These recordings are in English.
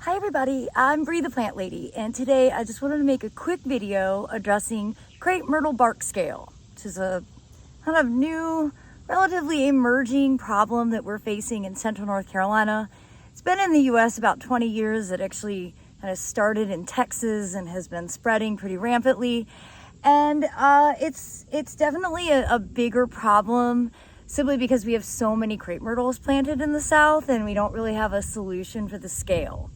Hi everybody, I'm Bree the Plant Lady, and today I just wanted to make a quick video addressing Crape Myrtle bark scale, which is a kind of new, relatively emerging problem that we're facing in central North Carolina. It's been in the US about 20 years. It actually kind of started in Texas and has been spreading pretty rampantly. And it's definitely a bigger problem simply because we have so many crepe myrtles planted in the South and we don't really have a solution for the scale.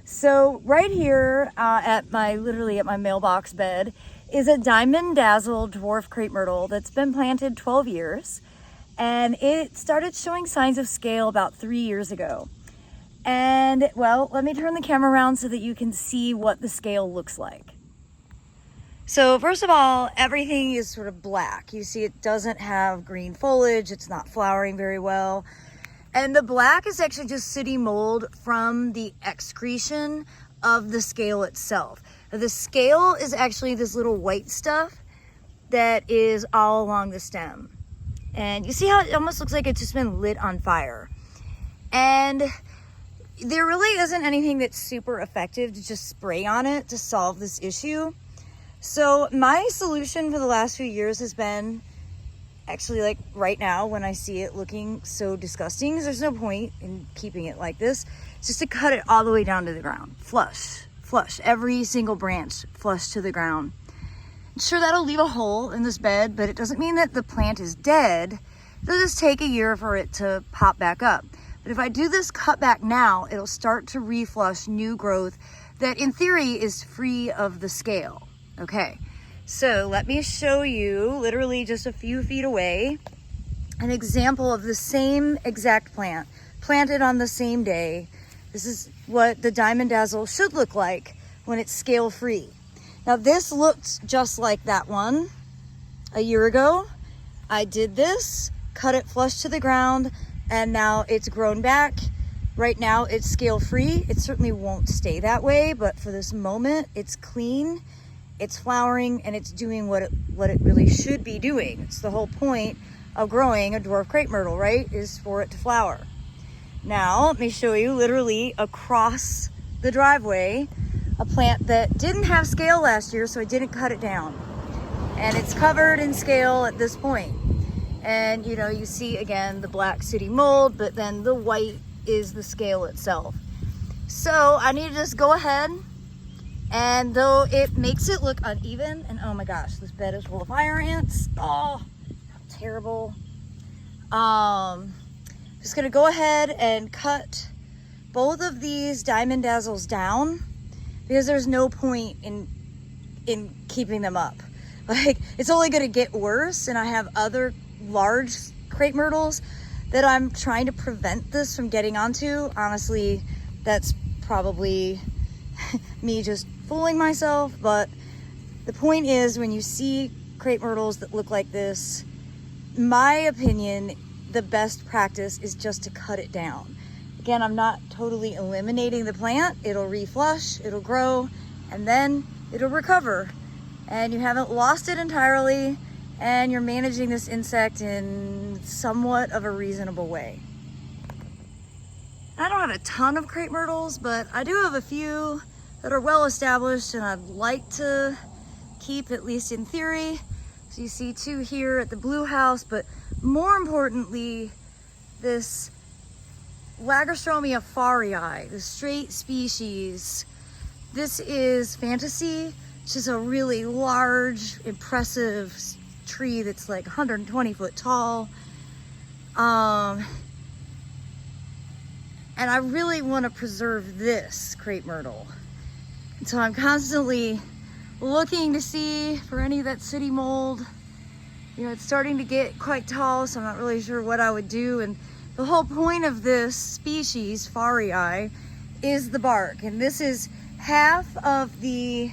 So right here literally at my mailbox bed is a diamond dazzle dwarf crepe myrtle that's been planted 12 years. And it started showing signs of scale about 3 years ago. And well, let me turn the camera around so that you can see what the scale looks like. So first of all, everything is sort of black. You see it doesn't have green foliage. It's not flowering very well. And the black is actually just sooty mold from the excretion of the scale itself. Now, the scale is actually this little white stuff that is all along the stem. And you see how it almost looks like it's just been lit on fire. And there really isn't anything that's super effective to just spray on it to solve this issue. So my solution for the last few years has been, actually like right now when I see it looking so disgusting, because there's no point in keeping it like this, just to cut it all the way down to the ground. Flush, every single branch flush to the ground. Sure, that'll leave a hole in this bed, but it doesn't mean that the plant is dead. It'll just take a year for it to pop back up. But if I do this cut back now, it'll start to reflush new growth that in theory is free of the scale. Okay. So let me show you, literally just a few feet away, an example of the same exact plant, planted on the same day. This is what the diamond dazzle should look like when it's scale free. Now this looked just like that one a year ago. I did this, cut it flush to the ground, and now it's grown back. Right now it's scale free. It certainly won't stay that way, but for this moment, it's clean. It's flowering and it's doing what it really should be doing. It's the whole point of growing a dwarf crepe myrtle, right? Is for it to flower. Now, let me show you literally across the driveway, a plant that didn't have scale last year, so I didn't cut it down. And it's covered in scale at this point. And you know, you see again the black sooty mold, but then the white is the scale itself. So I need to just go ahead, and though it makes it look uneven, and oh my gosh, this bed is full of fire ants. Oh, how terrible. Just gonna go ahead and cut both of these diamond dazzles down because there's no point in keeping them up. Like, it's only gonna get worse, and I have other large crepe myrtles that I'm trying to prevent this from getting onto. Honestly, that's probably me just fooling myself, but the point is, when you see crepe myrtles that look like this, my opinion, the best practice is just to cut it down. Again, I'm not totally eliminating the plant. It'll reflush, it'll grow, and then it'll recover. And you haven't lost it entirely, and you're managing this insect in somewhat of a reasonable way. I don't have a ton of crepe myrtles, but I do have a few that are well established and I'd like to keep, at least in theory. So you see two here at the blue house, but more importantly, this Lagerstromia farii, the straight species. This is Fantasy, which is a really large, impressive tree that's like 120 foot tall. And I really want to preserve this crepe myrtle. And so I'm constantly looking to see for any of that sooty mold. You know, it's starting to get quite tall, so I'm not really sure what I would do. And the whole point of this species, farii, is the bark. And this is half of the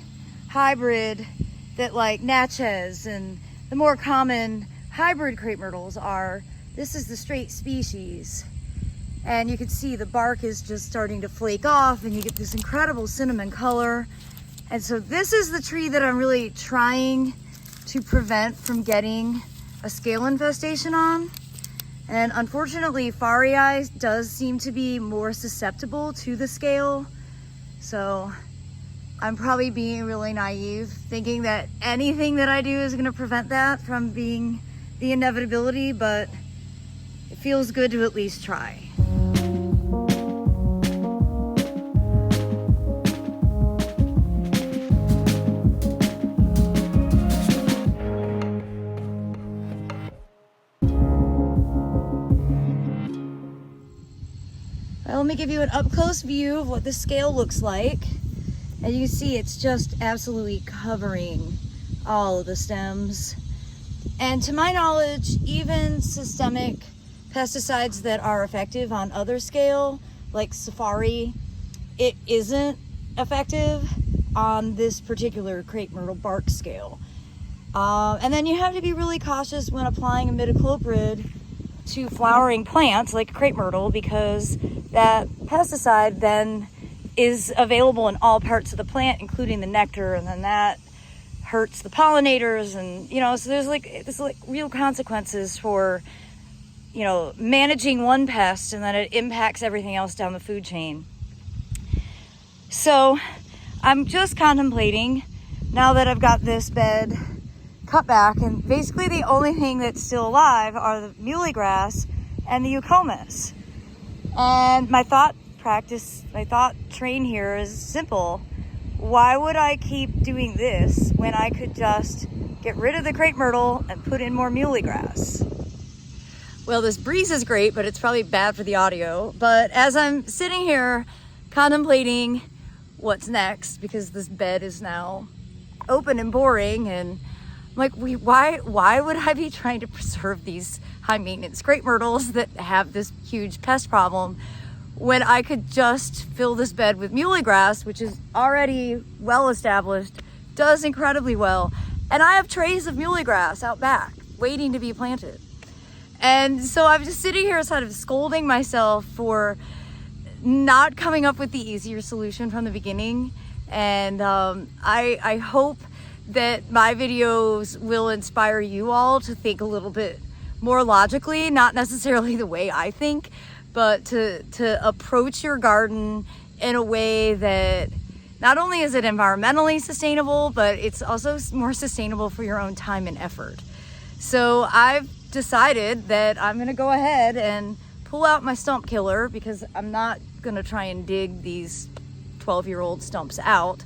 hybrid that like Natchez and the more common hybrid crepe myrtles are. This is the straight species. And you can see the bark is just starting to flake off and you get this incredible cinnamon color. And so this is the tree that I'm really trying to prevent from getting a scale infestation on. And unfortunately, farii does seem to be more susceptible to the scale So I'm probably being really naive, thinking that anything that I do is going to prevent that from being the inevitability, but it feels good to at least try. Let me give you an up-close view of what the scale looks like. And you can see it's just absolutely covering all of the stems. And to my knowledge, even systemic pesticides that are effective on other scale, like Safari, it isn't effective on this particular Crape Myrtle bark scale. And then you have to be really cautious when applying imidacloprid to flowering plants like Crape Myrtle, because that pesticide then is available in all parts of the plant, including the nectar, and then that hurts the pollinators, and so there's like real consequences for managing one pest, and then it impacts everything else down the food chain. So I'm just contemplating, now that I've got this bed cut back, and basically the only thing that's still alive are the muley grass and the eucomis. And my thought train here is simple. Why would I keep doing this when I could just get rid of the Crape Myrtle and put in more muley grass? Well, this breeze is great, but it's probably bad for the audio. But as I'm sitting here contemplating what's next, because this bed is now open and boring, and I'm like, why would I be trying to preserve these high maintenance Crape Myrtles that have this huge pest problem when I could just fill this bed with muley grass, which is already well established, does incredibly well. And I have trays of muley grass out back waiting to be planted. And so I'm just sitting here sort of scolding myself for not coming up with the easier solution from the beginning. And I hope that my videos will inspire you all to think a little bit more logically, not necessarily the way I think, but to approach your garden in a way that not only is it environmentally sustainable, but it's also more sustainable for your own time and effort. So I've decided that I'm gonna go ahead and pull out my stump killer, because I'm not gonna try and dig these 12-year-old stumps out.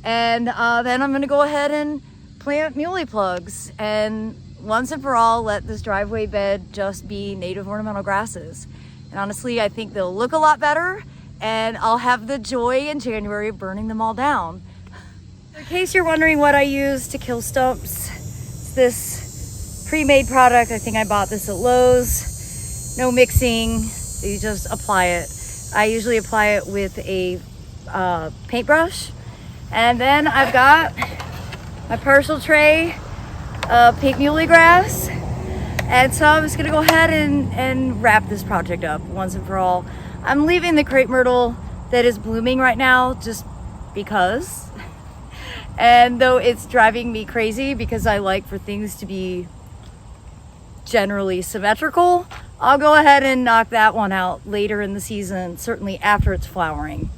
And then I'm gonna go ahead and plant muley plugs, and once and for all let this driveway bed just be native ornamental grasses. And honestly, I think they'll look a lot better, and I'll have the joy in January of burning them all down. In case you're wondering what I use to kill stumps, it's this pre-made product. I think I bought this at Lowe's. No mixing, you just apply it. I usually apply it with a paintbrush. And then I've got my partial tray of pink muley grass. And so I'm just gonna go ahead and wrap this project up once and for all. I'm leaving the Crape Myrtle that is blooming right now just because. And though it's driving me crazy because I like for things to be generally symmetrical, I'll go ahead and knock that one out later in the season, certainly after it's flowering.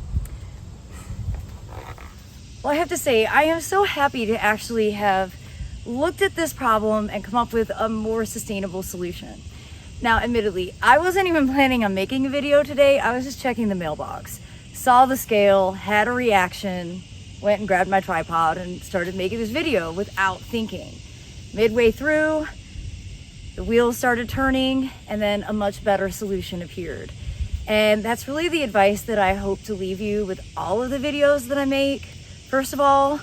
Well, I have to say, I am so happy to actually have looked at this problem and come up with a more sustainable solution. Now, admittedly, I wasn't even planning on making a video today. I was just checking the mailbox, saw the scale, had a reaction, went and grabbed my tripod and started making this video without thinking. Midway through, the wheels started turning, and then a much better solution appeared. And that's really the advice that I hope to leave you with all of the videos that I make. First of all,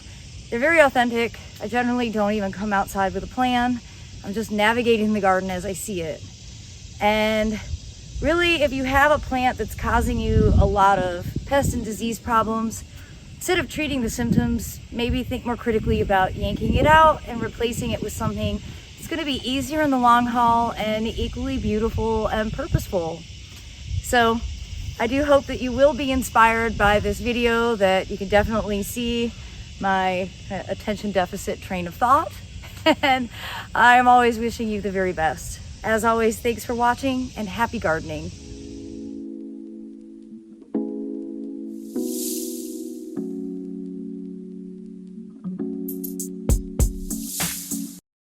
they're very authentic. I generally don't even come outside with a plan. I'm just navigating the garden as I see it. And really, if you have a plant that's causing you a lot of pest and disease problems, instead of treating the symptoms, maybe think more critically about yanking it out and replacing it with something that's going to be easier in the long haul and equally beautiful and purposeful. So I do hope that you will be inspired by this video, that you can definitely see my attention deficit train of thought. And I am always wishing you the very best. As always, thanks for watching and happy gardening.